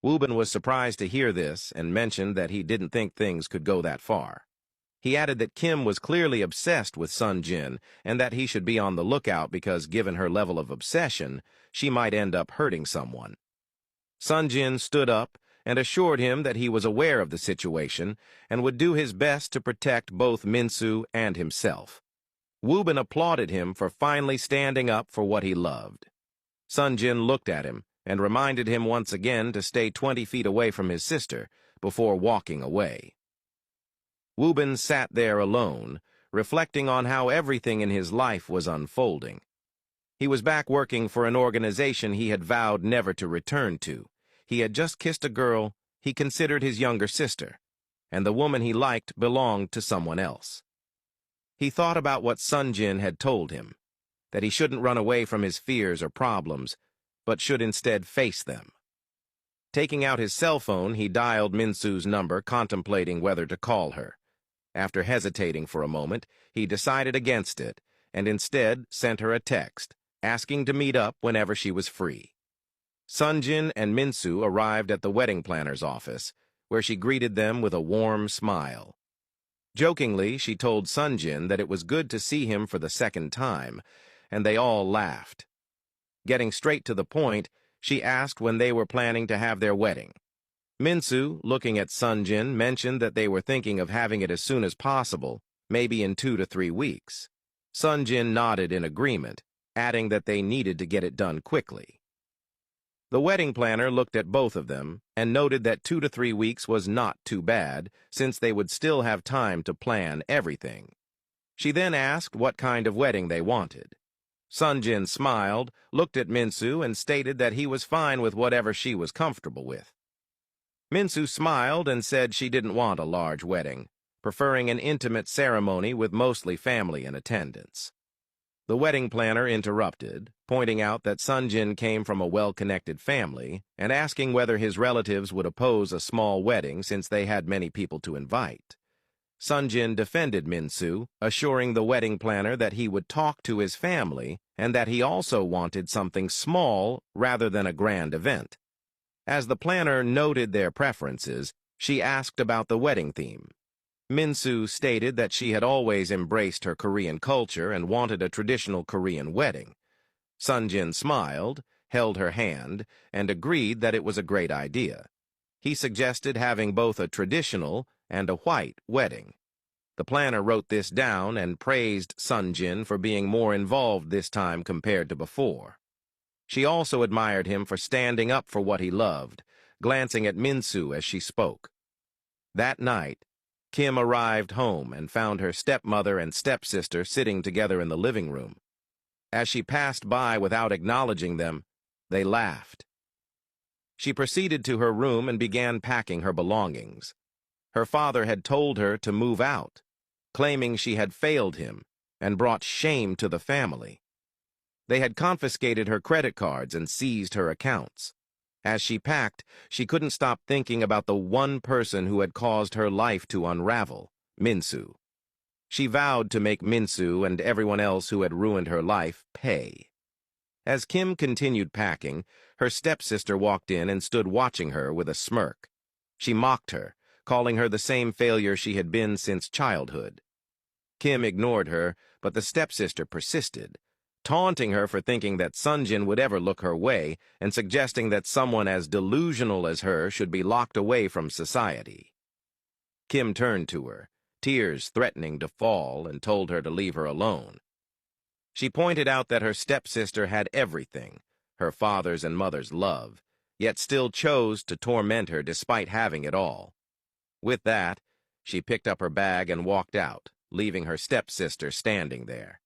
Wubin was surprised to hear this and mentioned that he didn't think things could go that far. He added that Kim was clearly obsessed with Sun Jin and that he should be on the lookout because, given her level of obsession, she might end up hurting someone. Sun Jin stood up and assured him that he was aware of the situation and would do his best to protect both Minsu and himself. Wubin applauded him for finally standing up for what he loved. Sun Jin looked at him and reminded him once again to stay 20 feet away from his sister before walking away. Wubin sat there alone, reflecting on how everything in his life was unfolding. He was back working for an organization he had vowed never to return to. He had just kissed a girl he considered his younger sister, and the woman he liked belonged to someone else. He thought about what Sun Jin had told him, that he shouldn't run away from his fears or problems, but should instead face them. Taking out his cell phone, he dialed Minsu's number, contemplating whether to call her. After hesitating for a moment, he decided against it, and instead sent her a text, asking to meet up whenever she was free. Sun Jin and Minsu arrived at the wedding planner's office, where she greeted them with a warm smile. Jokingly, she told Sun Jin that it was good to see him for the second time, and they all laughed. Getting straight to the point, she asked when they were planning to have their wedding. Minsu, looking at Sun Jin, mentioned that they were thinking of having it as soon as possible, maybe in 2 to 3 weeks. Sun Jin nodded in agreement, adding that they needed to get it done quickly. The wedding planner looked at both of them and noted that 2 to 3 weeks was not too bad, since they would still have time to plan everything. She then asked what kind of wedding they wanted. Sun Jin smiled, looked at Minsu, and stated that he was fine with whatever she was comfortable with. Minsu smiled and said she didn't want a large wedding, preferring an intimate ceremony with mostly family in attendance. The wedding planner interrupted, pointing out that Sun Jin came from a well-connected family and asking whether his relatives would oppose a small wedding since they had many people to invite. Sun Jin defended Minsu, assuring the wedding planner that he would talk to his family and that he also wanted something small rather than a grand event. As the planner noted their preferences, she asked about the wedding theme. Minsu stated that she had always embraced her Korean culture and wanted a traditional Korean wedding. Sun Jin smiled, held her hand, and agreed that it was a great idea. He suggested having both a traditional and a white wedding. The planner wrote this down and praised Sun Jin for being more involved this time compared to before. She also admired him for standing up for what he loved, glancing at Minsu as she spoke. That night, Kim arrived home and found her stepmother and stepsister sitting together in the living room. As she passed by without acknowledging them, they laughed. She proceeded to her room and began packing her belongings. Her father had told her to move out, claiming she had failed him and brought shame to the family. They had confiscated her credit cards and seized her accounts. As she packed, she couldn't stop thinking about the one person who had caused her life to unravel, Minsu. She vowed to make Minsu and everyone else who had ruined her life pay. As Kim continued packing, her stepsister walked in and stood watching her with a smirk. She mocked her, calling her the same failure she had been since childhood. Kim ignored her, but the stepsister persisted, taunting her for thinking that Sun Jin would ever look her way and suggesting that someone as delusional as her should be locked away from society. Kim turned to her, tears threatening to fall, and told her to leave her alone. She pointed out that her stepsister had everything, her father's and mother's love, yet still chose to torment her despite having it all. With that, she picked up her bag and walked out, leaving her stepsister standing there.